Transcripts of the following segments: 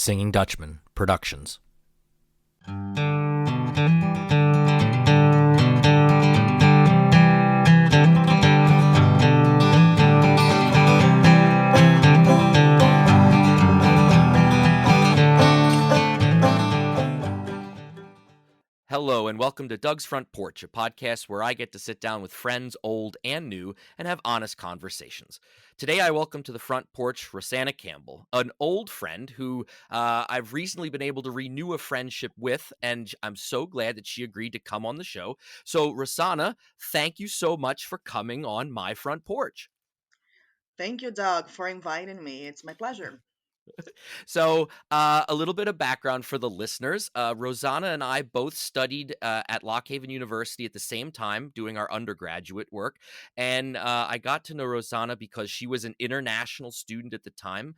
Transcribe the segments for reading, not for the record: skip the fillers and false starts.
Singing Dutchman Productions. Hello, and welcome to Doug's Front Porch, a podcast where I get to sit down with friends, old and new, and have honest conversations. Today, I welcome to the front porch Rosana Campbell, an old friend who I've recently been able to renew a friendship with, and I'm so glad that she agreed to come on the show. So, Rosana, thank you so much for coming on my front porch. Thank you, Doug, for inviting me. It's my pleasure. So, a little bit of background for the listeners. Rosanna and I both studied at Lock Haven University at the same time, doing our undergraduate work. And I got to know Rosanna because she was an international student at the time,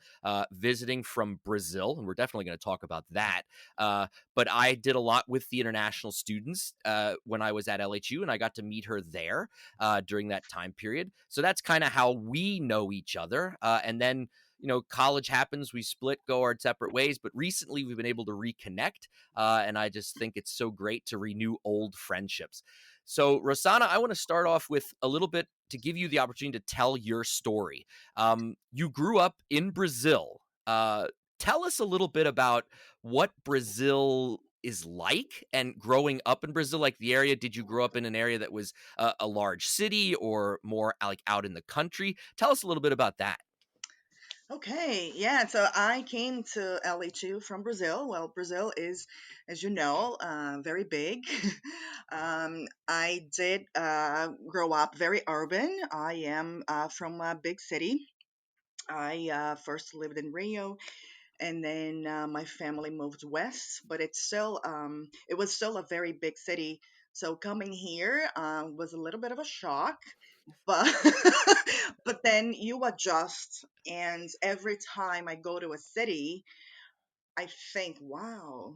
visiting from Brazil. And we're definitely going to talk about that. But I did a lot with the international students when I was at LHU, and I got to meet her there during that time period. So that's kind of how we know each other. And then college happens, we split, go our separate ways, but recently we've been able to reconnect, and I just think it's so great to renew old friendships. So, Rosana, I want to start off with a little bit to give you the opportunity to tell your story. You grew up in Brazil. Tell us a little bit about what Brazil is like and growing up in Brazil, like the area. Did you grow up in an area that was a large city or more like out in the country? Tell us a little bit about that. Okay, yeah, so I came to LA2 from Brazil. Well, Brazil is, as you know, very big. I did grow up very urban. I am from a big city. I first lived in Rio, and then my family moved west, but it was still a very big city. So coming here was a little bit of a shock, but but then you adjust, and every time I go to a city, I think, wow,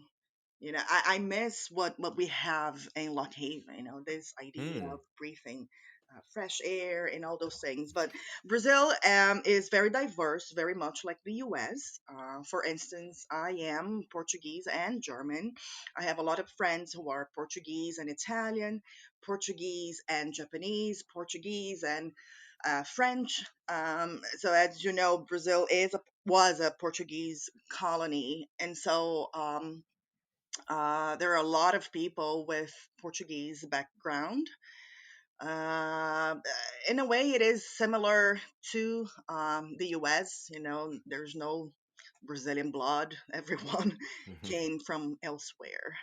I miss what we have in Lock Haven, this idea Hmm. of breathing fresh air and all those things. But Brazil is very diverse, very much like the US. For instance, I am Portuguese and German. I have a lot of friends who are Portuguese and Italian, Portuguese and Japanese, Portuguese and French. So as you know, Brazil was a Portuguese colony, and so there are a lot of people with Portuguese background. Uh, in a way, it is similar to the US. There's no Brazilian blood. Everyone came from elsewhere.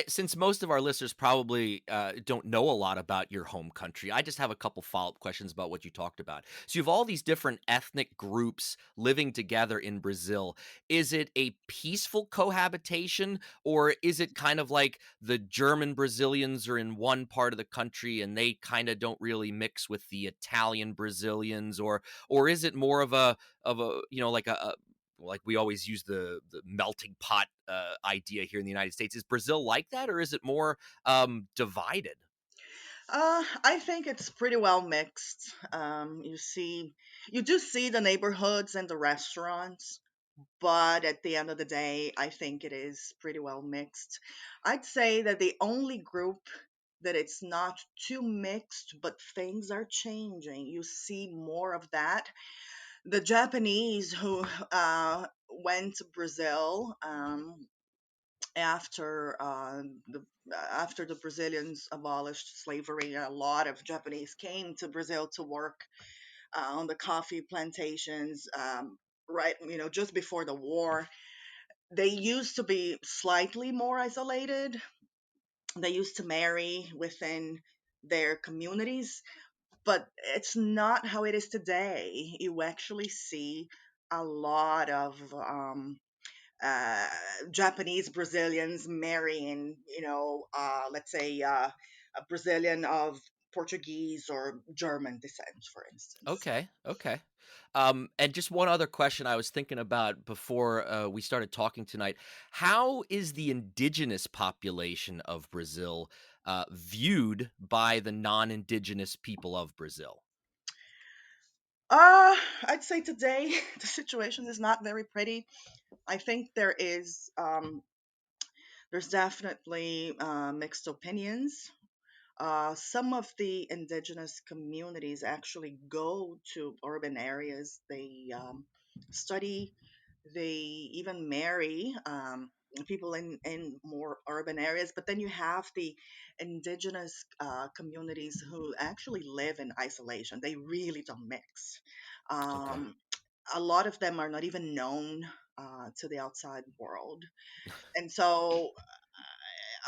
Since most of our listeners probably don't know a lot about your home country, I just have a couple follow-up questions about what you talked about. So you have all these different ethnic groups living together in Brazil. Is it a peaceful cohabitation, or is it kind of like the German Brazilians are in one part of the country and they kind of don't really mix with the Italian Brazilians, or is it more of a like like we always use the melting pot idea here in the United States. Is Brazil like that, or is it more divided? I think it's pretty well mixed. You do see the neighborhoods and the restaurants, but at the end of the day, I think it is pretty well mixed. I'd say that the only group that it's not too mixed, but things are changing. You see more of that. The Japanese who went to Brazil after after the Brazilians abolished slavery, a lot of Japanese came to Brazil to work on the coffee plantations. Right, just before the war, they used to be slightly more isolated. They used to marry within their communities, but it's not how it is today. You actually see a lot of uh, Japanese Brazilians marrying, let's say a Brazilian of Portuguese or German descent, for instance. Okay, okay. And just one other question I was thinking about before we started talking tonight. How is the indigenous population of Brazil viewed by the non-indigenous people of Brazil? Uh, I'd say today the situation is not very pretty. I think there's definitely mixed opinions. Some of the indigenous communities actually go to urban areas. They study, they even marry people in more urban areas. But then you have the indigenous communities who actually live in isolation. They really don't mix. Okay. Um, a lot of them are not even known to the outside world. And so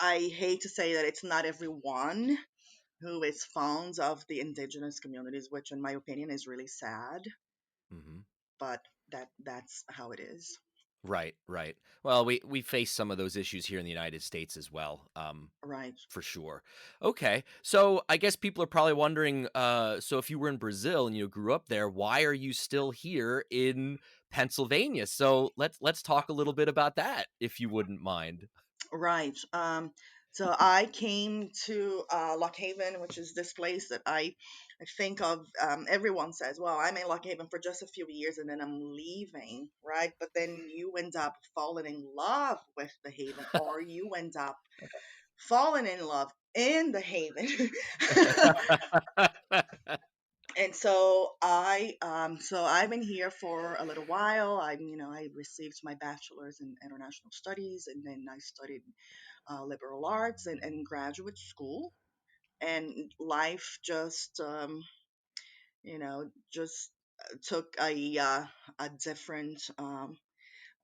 I hate to say that it's not everyone who is fond of the indigenous communities, which in my opinion is really sad, Mhm. but that's how it is. Right, right. Well, we face some of those issues here in the United States as well, Right. for sure. Okay, so I guess people are probably wondering, so if you were in Brazil and you grew up there, why are you still here in Pennsylvania? So let's talk a little bit about that, if you wouldn't mind. Right. So I came to Lock Haven, which is this place that I think of. Everyone says, "Well, I'm in Lock Haven for just a few years and then I'm leaving," right? But then you end up falling in love with the Haven, or you end up falling in love in the Haven. And so I've been here for a little while. I received my bachelor's in international studies, and then I studied liberal arts in graduate school. And life just took a different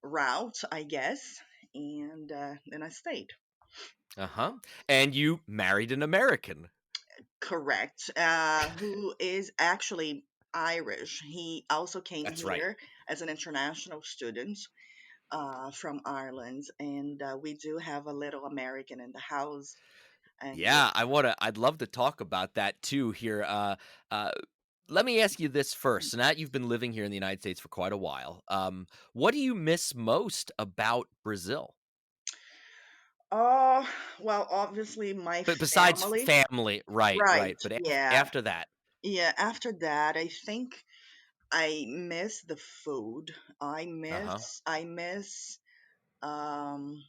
route, I guess. And then I stayed. Uh-huh. And you married an American. Correct. Who is actually Irish. He also came That's right. here as an international student from Ireland, and we do have a little American in the house. And Yeah, I'd love to talk about that too here. Uh let me ask you this first. So now that you've been living here in the United States for quite a while, what do you miss most about Brazil? oh, well, obviously my But besides family. family, right, Right. right. But Yeah. after that, Yeah. After that, I think I miss the food. I uh-huh. miss. I miss. Um,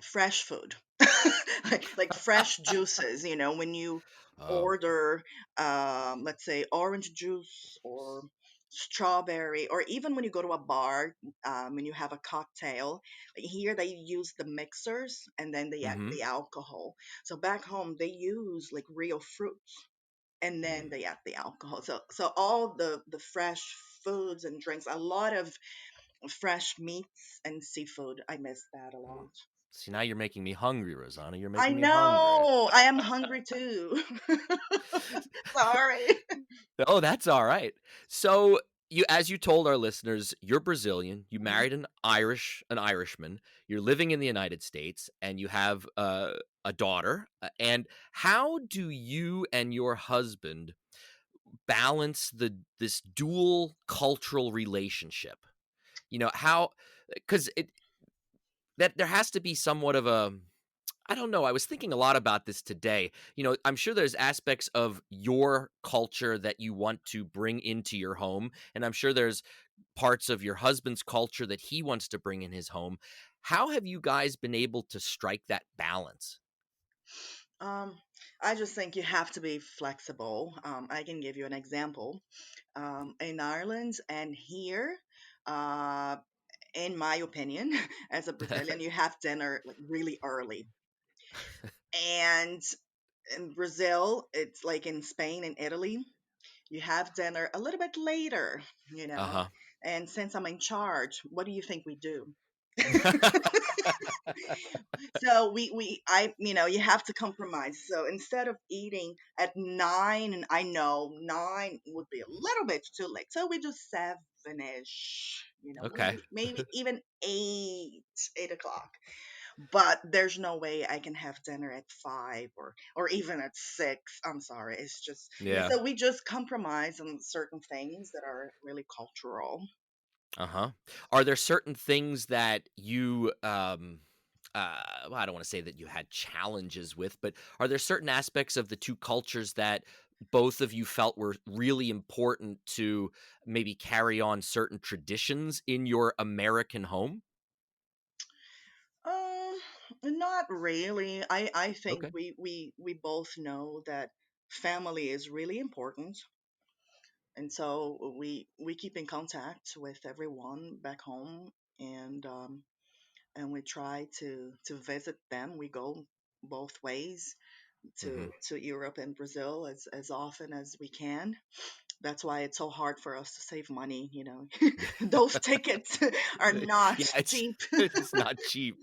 fresh food, like fresh juices, when you Oh. order let's say orange juice or strawberry, or even when you go to a bar, and you have a cocktail. Like here they use the mixers and then they add Mhm. the alcohol. So back home they use like real fruits and then Mm. they add the alcohol. So all the fresh foods and drinks, a lot of fresh meats and seafood, I miss that a Ooh. lot. See, now you're making me hungry, Rosanna. You're I making me hungry. know. I am hungry too. Sorry. Oh, that's all right. So, as you told our listeners, you're Brazilian. You Mhm. married an Irishman. You're living in the United States, and you have a daughter. And how do you and your husband balance this dual cultural relationship? You know how because it that there has to be somewhat of a I don't know. I was thinking a lot about this today. You know, I'm sure there's aspects of your culture that you want to bring into your home. And I'm sure there's parts of your husband's culture that he wants to bring in his home. How have you guys been able to strike that balance? Um, I just think you have to be flexible. I can give you an example. In Ireland and here, uh, in my opinion, as a Brazilian, you have dinner like really early. And in Brazil, it's like in Spain and Italy, you have dinner a little bit later, you Uh know. huh. And since I'm in charge, what do you think we do? So you have to compromise. So instead of eating at 9, and I know 9 would be a little bit too late, so we do 7ish, Okay. maybe even 8 o'clock. But there's no way I can have dinner at 5 or even at 6. I'm sorry. It's just, Yeah. so we just compromise on certain things that are really cultural. Uh huh. Are there certain things that you well, I don't want to say that you had challenges with, but are there certain aspects of the two cultures that both of you felt were really important to maybe carry on certain traditions in your American home? Not really. I think Okay. we both know that family is really important, and so we keep in contact with everyone back home, and we try to visit them. We go both ways Mhm. to Europe and Brazil as often as we can. That's why it's so hard for us to save money, you know. Those tickets are not Yeah, it's cheap. it's not cheap.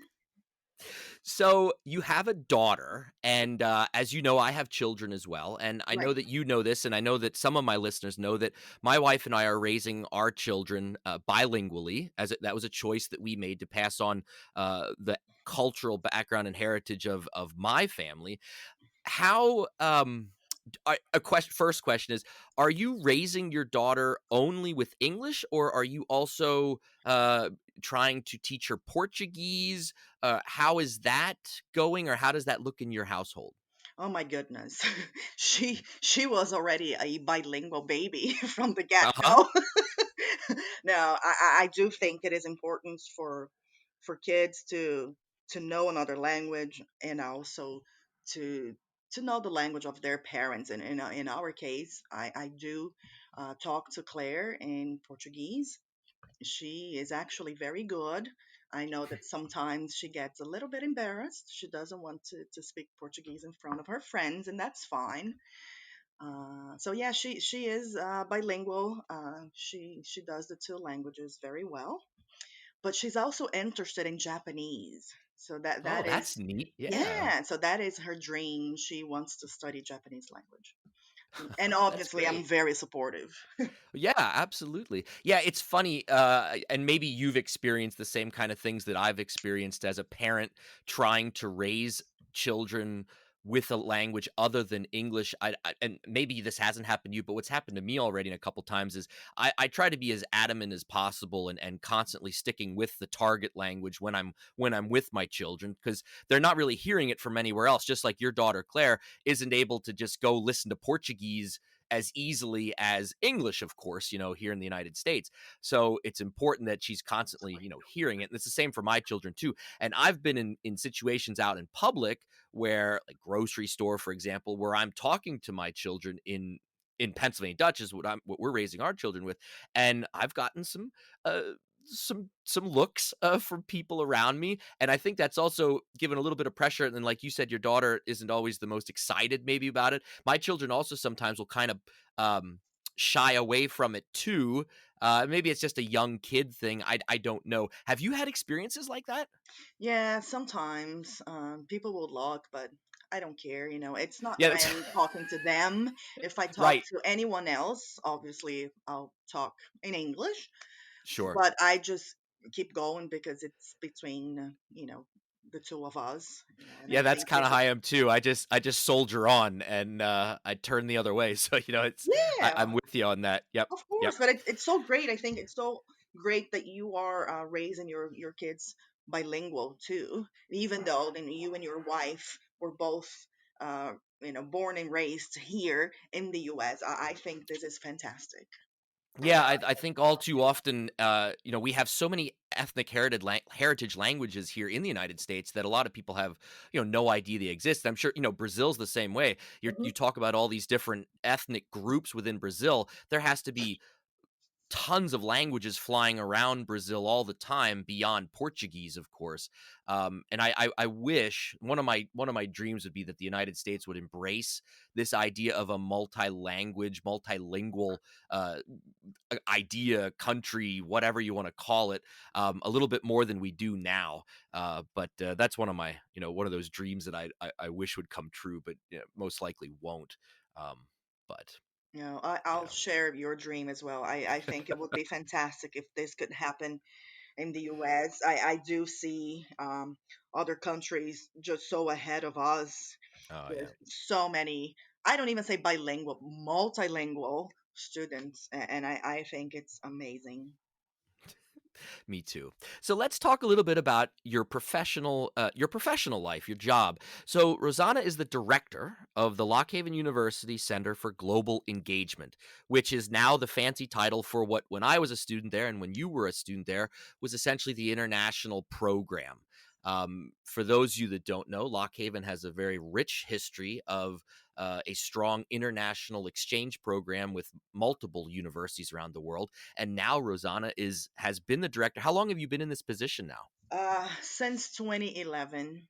So you have a daughter, and as you know, I have children as well. And I know Right. that you know this, and I know that some of my listeners know that my wife and I are raising our children bilingually, that was a choice that we made to pass on the cultural background and heritage of my family. How a question first question is, are you raising your daughter only with English, or are you also trying to teach her Portuguese? How is that going, or how does that look in your household? Oh my goodness. She was already a bilingual baby from the get-go. Uh-huh. No, I do think it is important for kids to know another language, and also to to know the language of their parents. And in our case, I do talk to Claire in Portuguese. She is actually very good. I know that sometimes she gets a little bit embarrassed. She doesn't want to speak Portuguese in front of her friends, and that's fine. So yeah, she is bilingual. She does the two languages very well, but she's also interested in Japanese. So Oh, that that's is, neat. Yeah, yeah. So that is her dream. She wants to study Japanese language, and that's obviously, I'm great. very supportive. Yeah, absolutely. Yeah, it's funny, and maybe you've experienced the same kind of things that I've experienced as a parent trying to raise children with a language other than English. And maybe this hasn't happened to you, but what's happened to me already a couple times is I try to be as adamant as possible and constantly sticking with the target language when I'm with my children because they're not really hearing it from anywhere else. Just like your daughter Claire isn't able to just go listen to Portuguese as easily as English, of course, here in the United States. So it's important that she's constantly, hearing it. And it's the same for my children too. And I've been in situations out in public where, like grocery store, for example, where I'm talking to my children in Pennsylvania Dutch is what we're raising our children with, and I've gotten uh, some looks from people around me, and I think that's also given a little bit of pressure. And then, like you said, your daughter isn't always the most excited maybe about it. My children also sometimes will kind of shy away from it too. Maybe it's just a young kid thing. I don't know. Have you had experiences like that? Yeah, sometimes people will look, but I don't care. You know, it's not Yeah, that I that's am talking to them. If I talk right. to anyone else, obviously I'll talk in English, Sure. but I just keep going because it's between, the two of us, and I Yeah, that's think this kinda how I is, am too. I just soldier on and, I turn the other way. So, yeah, I'm with you on that. Yep, of yep. course, but it's so great. I think it's so great that you are raising your kids bilingual too, even though then you and your wife were both uh, born and raised here in the U.S. I think this is fantastic. Yeah, I think all too often, we have so many ethnic heritage languages here in the United States that a lot of people have, no idea they exist. I'm sure, Brazil's the same way. Mhm. You talk about all these different ethnic groups within Brazil. There has to be tons of languages flying around Brazil all the time beyond Portuguese, of course. And I wish one of my dreams would be that the United States would embrace this idea of a multi-language, multilingual uh, idea, country, whatever you want to call it, a little bit more than we do now. But that's one of those dreams that I wish would come true, but most likely won't. Um, but I'll yeah. share your dream as well. I think it would be fantastic if this could happen in the US. I do see other countries just so ahead of us Oh with yeah. so many, I don't even say bilingual, multilingual students. And I think it's amazing. Me too. So let's talk a little bit about your professional life, your job. So Rosanna is the director of the Lock Haven University Center for Global Engagement, which is now the fancy title for what, when I was a student there and when you were a student there, was essentially the international program. For those of you that don't know, Lock Haven has a very rich history of a strong international exchange program with multiple universities around the world. And now Rosanna has been the director. How long have you been in this position now? Since 2011.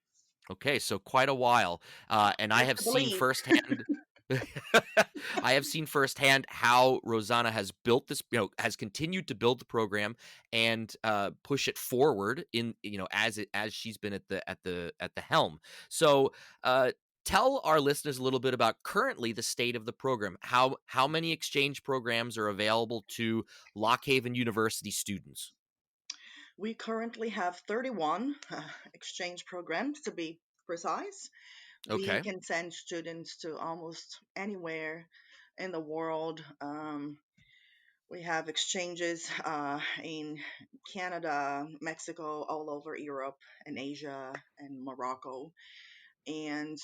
Okay, so quite a while, and I Hard have to seen believe. firsthand. I have seen firsthand how Rosanna has built this, has continued to build the program and push it forward in, as she's been at the helm. So, uh, tell our listeners a little bit about currently the state of the program. How many exchange programs are available to Lock Haven University students? We currently have 31 exchange programs to be precise. We Okay. can send students to almost anywhere in the world. We have exchanges in Canada, Mexico, all over Europe and Asia and Morocco. And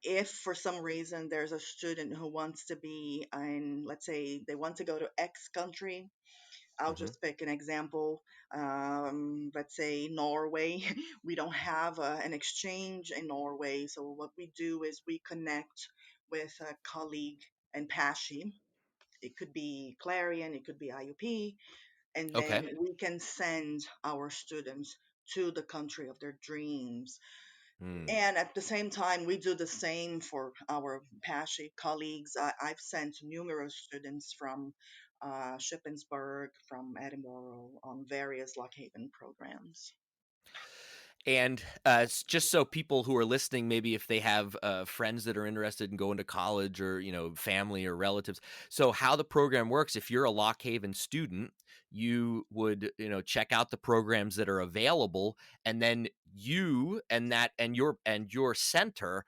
if for some reason there's a student who wants to be in, let's say they want to go to X country, I'll Hmm. just pick an example. Let's say Norway. We don't have an exchange in Norway. So what we do is we connect with a colleague in Pashi. It could be Clarion, it could be IUP, and Okay. then we can send our students to the country of their dreams. Hmm. And at the same time, we do the same for our PASHI colleagues. I've sent numerous students from Shippensburg, from Edinburgh on various Lock Haven programs. And just so people who are listening, maybe if they have friends that are interested in going to college, or family or relatives. So how the program works: if you're a Lock Haven student, you would check out the programs that are available, and then you and your center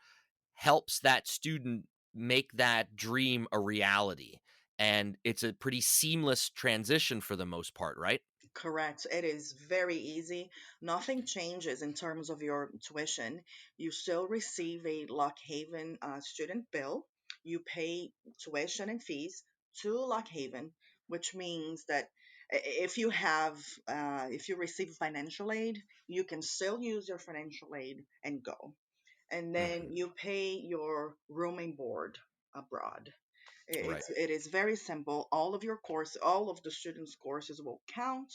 helps that student make that dream a reality. And it's a pretty seamless transition for the most part, right? Correct. It is very easy. Nothing changes in terms of your tuition. You still receive a Lock Haven student bill. You pay tuition and fees to Lock Haven, which means that if you if you receive financial aid, you can still use your financial aid and go. And then Hmm. you pay your room and board abroad. Right. It is very simple. All of the students' courses will count.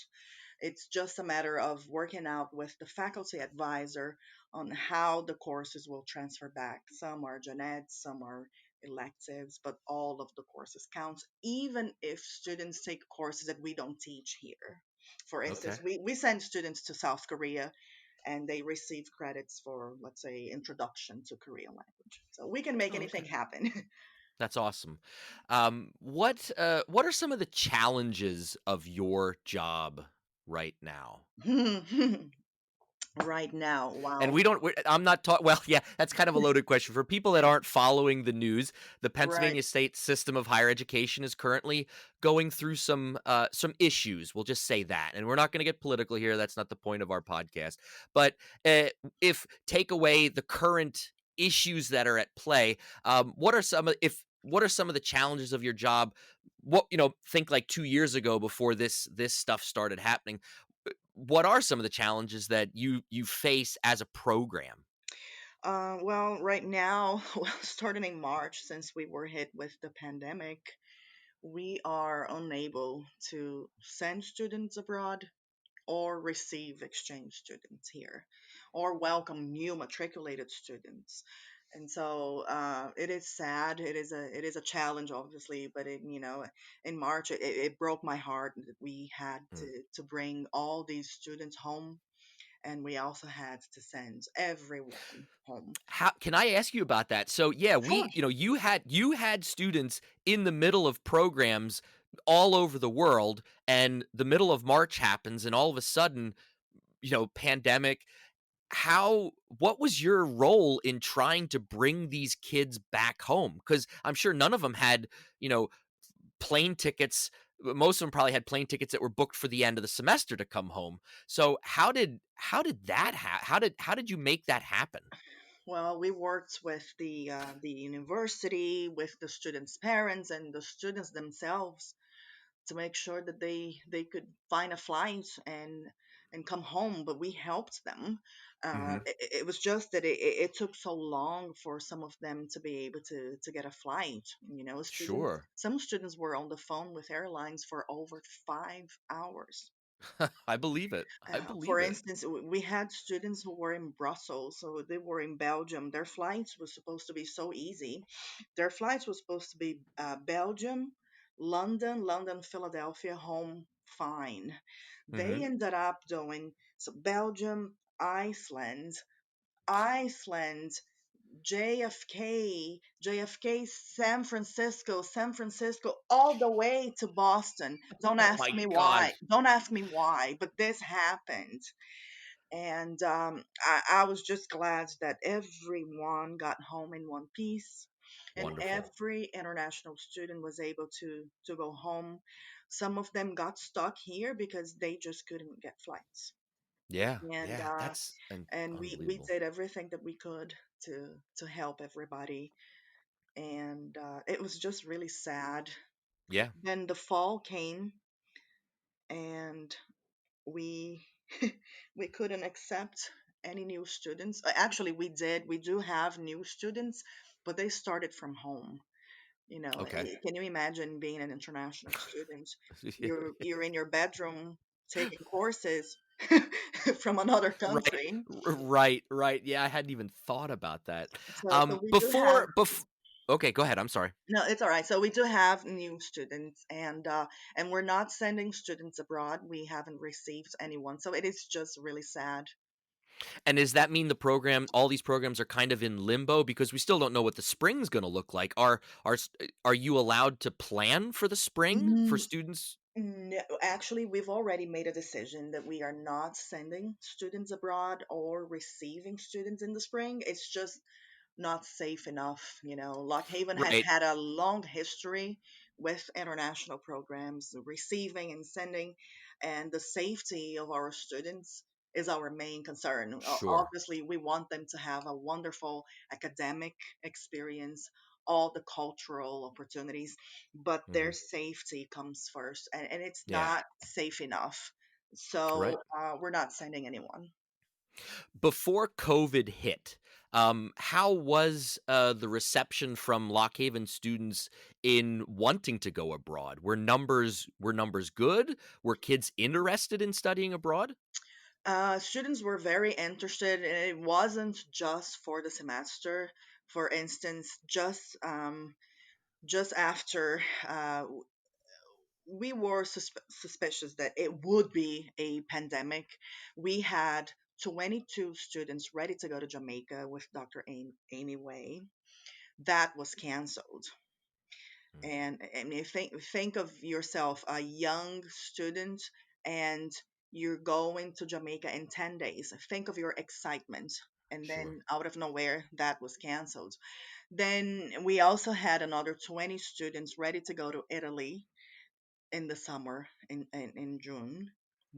It's just a matter of working out with the faculty advisor on how the courses will transfer back. Some are gen ed, some are electives, but all of the courses count, even if students take courses that we don't teach here. For instance, Okay. we send students to South Korea and they receive credits for, let's say, introduction to Korean language. So we can make Oh, anything okay. happen. That's awesome. What are some of the challenges of your job right now? Right now, And wow. we don't. I'm not talking. Well, yeah, that's kind of a loaded question for people that aren't following the news. The Right. Pennsylvania state system of higher education is currently going through some issues. We'll just say that, and we're not going to get political here. That's not the point of our podcast. But if take away the current issues that are at play, what are some of the challenges of your job? What think like 2 years ago before this stuff started happening. What are some of the challenges that you face as a program? Well, right now, well, starting in March, since we were hit with the pandemic, we are unable to send students abroad or receive exchange students here or welcome new matriculated students. And so it is sad. It is a challenge, obviously, but in March it broke my heart that we had Mm. to bring all these students home, and we also had to send everyone home. How can I ask you about that? So yeah, Sure. you had students in the middle of programs all over the world, and the middle of March happens, and all of a sudden, pandemic. How What was your role in trying to bring these kids back home? Because I'm sure none of them had, you know plane tickets most of them probably had plane tickets that were booked for the end of the semester to come home. So how did that how did you make that happen? Well, we worked with the university, with the students' parents, and the students themselves to make sure that they could find a flight and come home. But we helped them. Mhm. It was just that it took so long for some of them to be able to get a flight. Students, Sure. some students were on the phone with airlines for over 5 hours. I believe it. I For believe it. instance, we had students who were in Brussels, so they were in Belgium. Their flights were supposed to be so easy. Their flights were supposed to be Belgium, London, Philadelphia, home, fine. They Mhm. ended up doing so Belgium, Iceland, JFK, San Francisco, all the way to Boston. Don't Oh ask my me why. gosh. Don't ask me why, but this happened. And I was just glad that everyone got home in one piece, and Wonderful. every international student was able to go home. Some of them got stuck here because they just couldn't get flights, Yeah. and Yeah. That's we unbelievable. did everything that we could to help everybody, and it was just really sad. Yeah. Then the fall came, and we we couldn't accept any new students. Actually, we did. We do have new students, but they started from home. Okay. Can you imagine being an international student? Yeah. You're in your bedroom taking courses from another Right. country. Right. Yeah, I hadn't even thought about that. So we do have. Okay, go ahead. I'm sorry. No, it's all right. So we do have new students, and we're not sending students abroad. We haven't received anyone, so it is just really sad. And does that mean all these programs are kind of in limbo because we still don't know what the spring's going to look like? Are you allowed to plan for the spring for students? No, actually, we've already made a decision that we are not sending students abroad or receiving students in the spring. It's just not safe enough. Lock Haven has Right. had a long history with international programs, receiving and sending, and the safety of our students is our main concern. Sure. Obviously, we want them to have a wonderful academic experience, all the cultural opportunities, but their Mhm. safety comes first, and it's Yeah. not safe enough. So Right. we're not sending anyone. Before COVID hit, how was the reception from Lock Haven students in wanting to go abroad? Were numbers good? Were kids interested in studying abroad? Students were very interested, and it wasn't just for the semester. For instance, just after we were suspicious that it would be a pandemic, we had 22 students ready to go to Jamaica with Dr. Amy Way. That was canceled. Mm, And you think of yourself, a young student, and you're going to Jamaica in 10 days. Think of your excitement. And sure. then out of nowhere, that was canceled. Then we also had another 20 students ready to go to Italy in the summer, in June.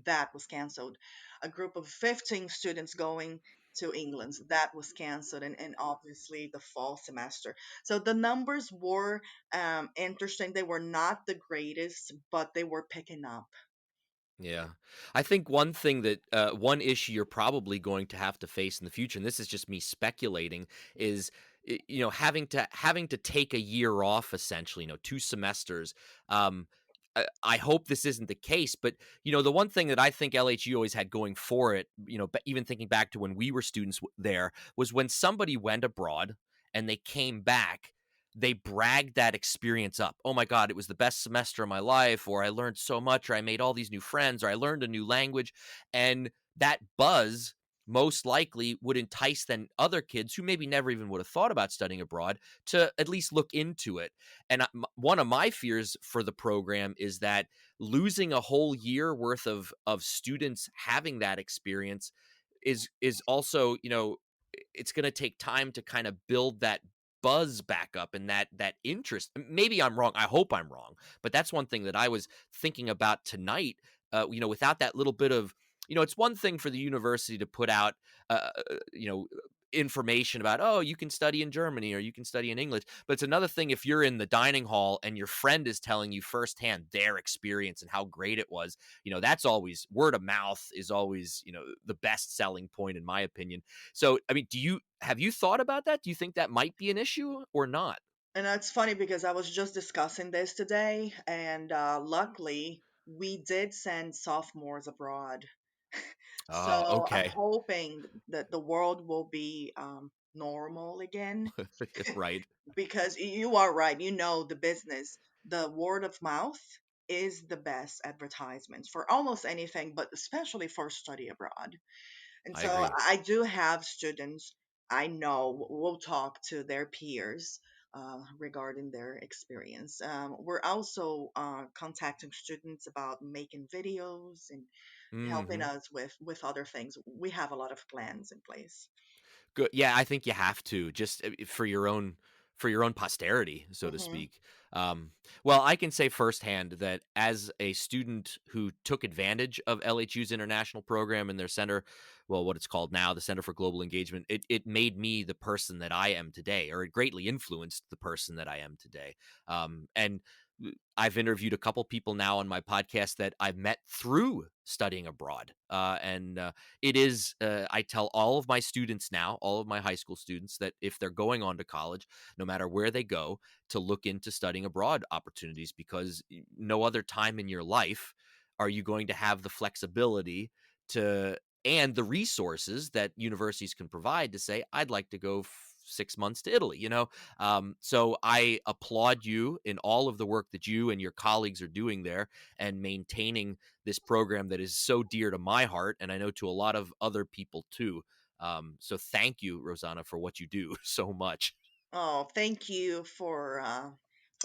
That was canceled. A group of 15 students going to England. That was canceled. And obviously the fall semester. So the numbers were interesting. They were not the greatest, but they were picking up. Yeah. I think one issue you're probably going to have to face in the future, and this is just me speculating, is having to take a year off essentially, 2 semesters. I hope this isn't the case, but the one thing that I think LHU always had going for it, even thinking back to when we were students there, was when somebody went abroad and they came back, they bragged that experience up. Oh my God, it was the best semester of my life, or I learned so much, or I made all these new friends, or I learned a new language. And that buzz most likely would entice then other kids who maybe never even would have thought about studying abroad to at least look into it. And one of my fears for the program is that losing a whole year worth of students having that experience is also, it's going to take time to kind of build that buzz back up and that interest. Maybe I'm wrong. I hope I'm wrong, but that's one thing that I was thinking about tonight. Without that little bit of, it's one thing for the university to put out, you know, information about, oh, you can study in Germany or you can study in English. But it's another thing if you're in the dining hall and your friend is telling you firsthand their experience and how great it was. That's always, word of mouth is always, the best selling point in my opinion. So, I mean, have you thought about that? Do you think that might be an issue or not? And that's funny because I was just discussing this today, and luckily we did send sophomores abroad. So I'm Okay. hoping that the world will be normal again, Right. because you are right. You know the business. The word of mouth is the best advertisements for almost anything, but especially for study abroad. And I so agree. I do have students I know will talk to their peers regarding their experience. We're also contacting students about making videos and helping Hmm. us with other things. We have a lot of plans in place. Good. Yeah, I think you have to, just for your own posterity, so to Hmm. speak. Um, well, I can say firsthand that as a student who took advantage of LHU's international program and their center, well, what it's called now, the Center for Global Engagement, it made me the person that I am today, or it greatly influenced the person that I am today. And I've interviewed a couple people now on my podcast that I've met through studying abroad. And it is, I tell all of my students now, all of my high school students, that if they're going on to college, no matter where they go, to look into studying abroad opportunities, because no other time in your life are you going to have the flexibility to and the resources that universities can provide to say, I'd like to go 6 months to Italy. So I applaud you in all of the work that you and your colleagues are doing there and maintaining this program that is so dear to my heart, and I know to a lot of other people too. So thank you, Rosanna, for what you do so much. Oh, thank you for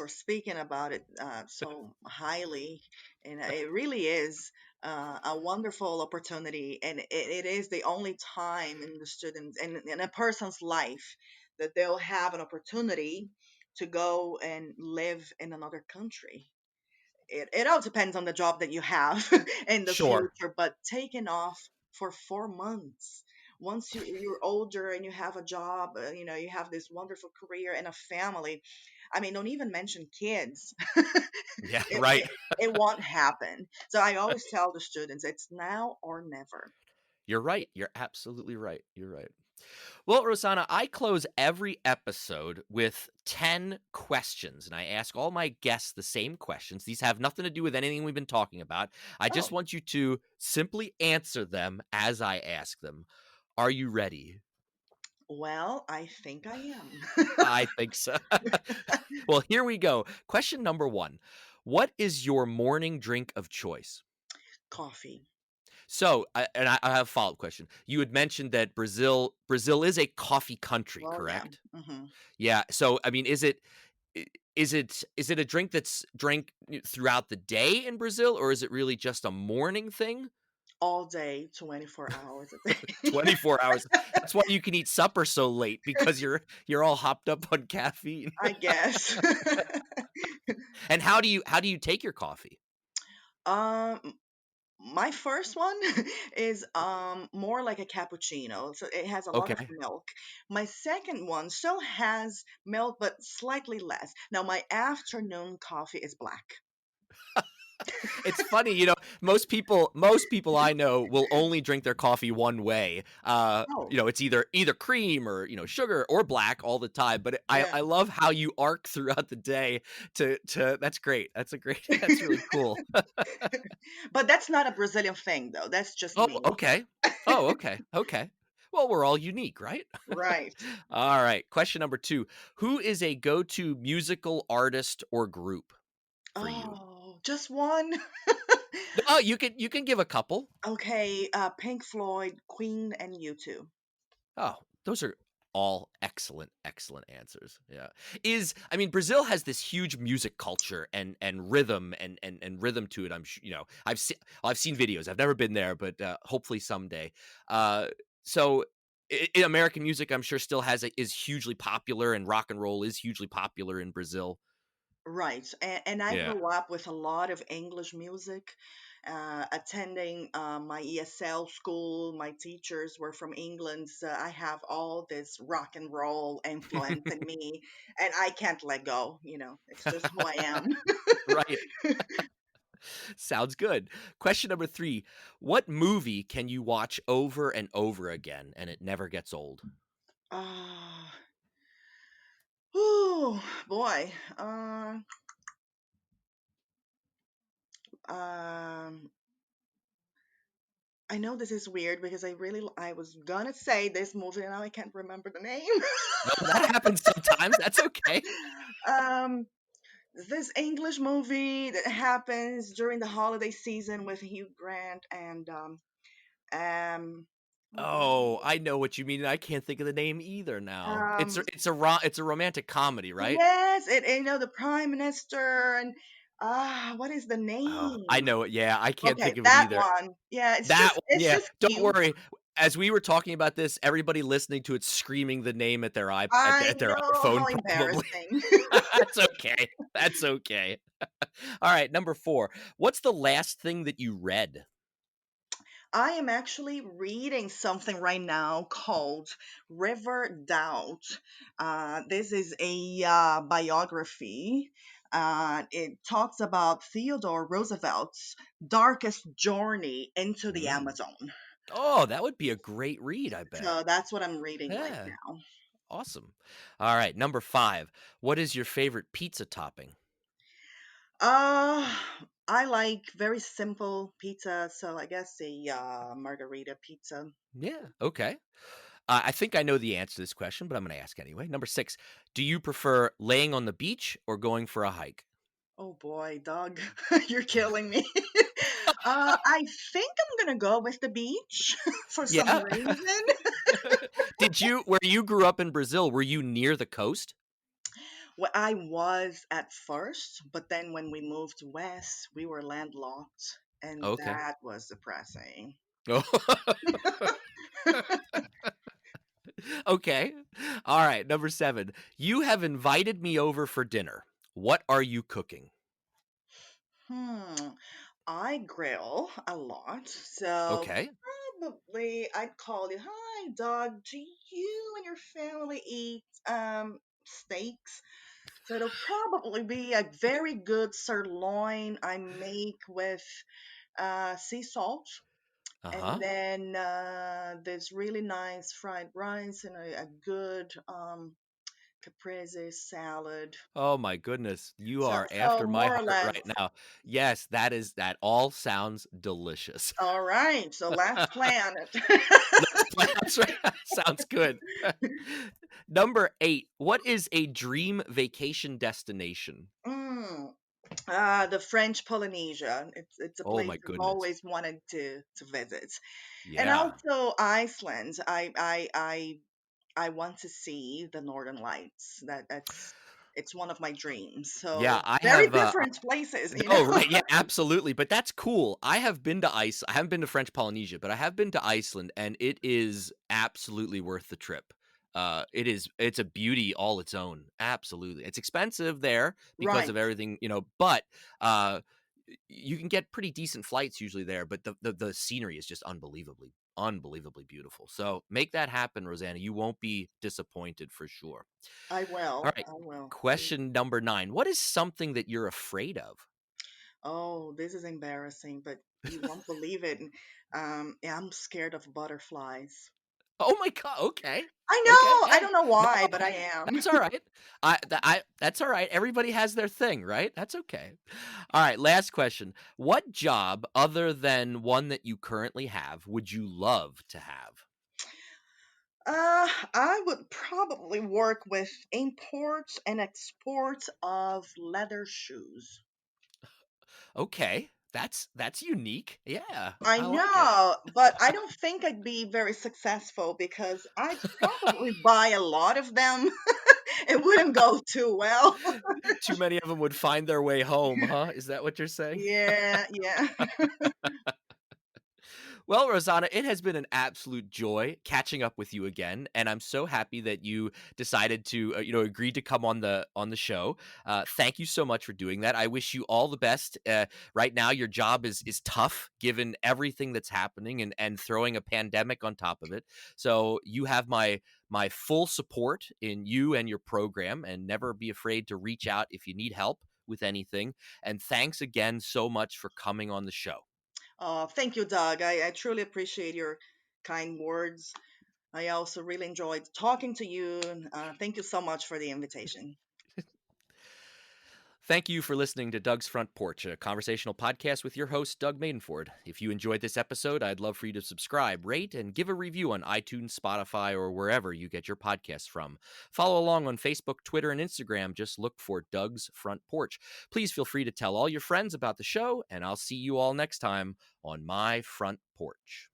speaking about it so highly, and it really is a wonderful opportunity, and it is the only time in the students in a person's life that they'll have an opportunity to go and live in another country. It all depends on the job that you have in the Sure. future, but taking off for 4 months, once you're older and you have a job, you have this wonderful career and a family. I mean, don't even mention kids. Yeah, it, right. it, it won't happen. So I always tell the students it's now or never. You're right. You're absolutely right. You're right. Well, Rosanna, I close every episode with 10 questions, and I ask all my guests the same questions. These have nothing to do with anything we've been talking about. I just Oh, want you to simply answer them as I ask them. Are you ready? well, I think I am. I think so. Well, here we go. Question number one. What is your morning drink of choice? Coffee. So, I have a follow-up question. You had mentioned that Brazil is a coffee country, Oh, yeah. correct? Hmm. Yeah. So, I mean, is it a drink that's drank throughout the day in Brazil, or is it really just a morning thing? All day, 24 hours a day. 24 hours. That's why you can eat supper so late, because you're all hopped up on caffeine. I guess. And how do you take your coffee? um, my first one is more like a cappuccino, so it has a lot of Okay. milk. My second one still has milk, but slightly less. Now, my afternoon coffee is black. It's funny, most people I know will only drink their coffee one way. Oh, It's either cream or, sugar or black all the time. But I yeah. I love how you arc throughout the day to that's great. That's a great that's really cool. But that's not a Brazilian thing, though. That's just Oh, me. okay. Oh, okay. Okay. Well, we're all unique, right? Right. All right. Question number 2. Who is a go-to musical artist or group for you? Oh, just one? Oh, you can give a couple. Okay, Pink Floyd, Queen, and U2. Oh, those are all excellent, excellent answers. Yeah. I mean, Brazil has this huge music culture and rhythm and rhythm to it. I'm sure, I've seen videos. I've never been there, but hopefully someday. So American music, I'm sure, still is hugely popular, and rock and roll is hugely popular in Brazil. Right. And I Yeah. grew up with a lot of English music, attending my ESL school. My teachers were from England, so I have all this rock and roll influence in me, and I can't let go. It's just who I am. Right. Sounds good. Question number 3. What movie can you watch over and over again and it never gets old? Ah, oh boy. Um, I know this is weird because I was gonna say this movie and now I can't remember the name. No, that happens sometimes. That's okay. um, this English movie that happens during the holiday season with Hugh Grant and um oh Oh, boy. I know what you mean, and I can't think of the name either now. It's Um it's a romantic comedy, right? yes, the Prime Minister and what is the Oh, I name? know it. Yeah, I can't Okay, think of it that either. one. Yeah, That one, it's yeah. just Don't cute. worry. As we were talking about this, everybody listening to it screaming the name at their I at their know, how iPhone probably. embarrassing. That's okay. That's okay. All right, number 4. What's the last thing that you read? I am actually reading something right now called River Doubt. This is a biography. It talks about Theodore Roosevelt's darkest journey into the Mm. Amazon. Oh, that would be a great read, I bet. So that's what I'm reading right Yeah, now. awesome. All right, number 5. What is your favorite pizza topping? Uh, I like very simple pizza, so I guess a margarita pizza. Yeah, okay. I think I know the answer to this question, but I'm going to ask anyway. Number 6. Do you prefer laying on the beach or going for a hike? Oh boy, Doug, you're killing me. I think I'm gonna go with the beach for some Yeah. reason. Where you grew up in Brazil, were you near the coast? Well, I was at first, but then when we moved west, we were landlocked, and Okay. that was depressing. Oh, okay. All right. Number 7. You have invited me over for dinner. What are you cooking? Hmm. I grill a lot, so Okay. probably I'd call you. Hi, Doug. Do you and your family eat steaks? So it'll probably be a very good sirloin I make with sea salt, Uh and huh. then there's really nice fried rice and a good caprese salad. Oh my goodness. You So are so after my more or heart less. right now. Yes, that all sounds delicious. All right. So let's plan Let's plan. That's right. Sounds good. Number 8. What is a dream vacation destination? mm, the French Polynesia. It's a Oh place my I've goodness. always wanted to visit, and Yeah. also Iceland. I want to see the Northern Lights. It's one of my dreams. Yeah, So I very have different places, oh, right, yeah, absolutely, but that's cool. I haven't been to French Polynesia, but I have been to Iceland, and it is absolutely worth the trip. It's a beauty all its own, absolutely. It's expensive there because of Right. everything, but, uh, you can get pretty decent flights usually there, but the scenery is just unbelievably beautiful, so make that happen, Rosanna, you won't be disappointed for sure. I will. Alright, I will. question number 9. What is something that you're afraid of? Oh, this is embarrassing, but you won't believe it. Yeah, I'm scared of butterflies. Oh my god, okay. I Okay, know. I hey. don't know No, why, but I hey, am. that's alright. That's alright, everybody has their thing, right? That's okay. Alright, last question. What job, other than one that you currently have, would you love to have? I would probably work with imports and exports of leather shoes. Okay, that's unique. Yeah, I I like it. know, but I don't think I'd be very successful because I'd probably buy a lot of them. It wouldn't go too well. Too many of them would find their way home, huh? Is that what you're saying? Yeah, yeah. Well, Rosanna, it has been an absolute joy catching up with you again, and I'm so happy that you decided to, agreed to come on the show. Thank you so much for doing that. I wish you all the best. Right now, your job is tough given everything that's happening and throwing a pandemic on top of it. So you have my full support in you and your program, and never be afraid to reach out if you need help with anything. And thanks again so much for coming on the show. Thank you, Doug. I truly appreciate your kind words. I also really enjoyed talking to you. Thank you so much for the invitation. Thank you for listening to Doug's Front Porch, a conversational podcast with your host, Doug Maidenford. If you enjoyed this episode, I'd love for you to subscribe, rate, and give a review on iTunes, Spotify, or wherever you get your podcasts from. Follow along on Facebook, Twitter, and Instagram. Just look for Doug's Front Porch. Please feel free to tell all your friends about the show, and I'll see you all next time on My Front Porch.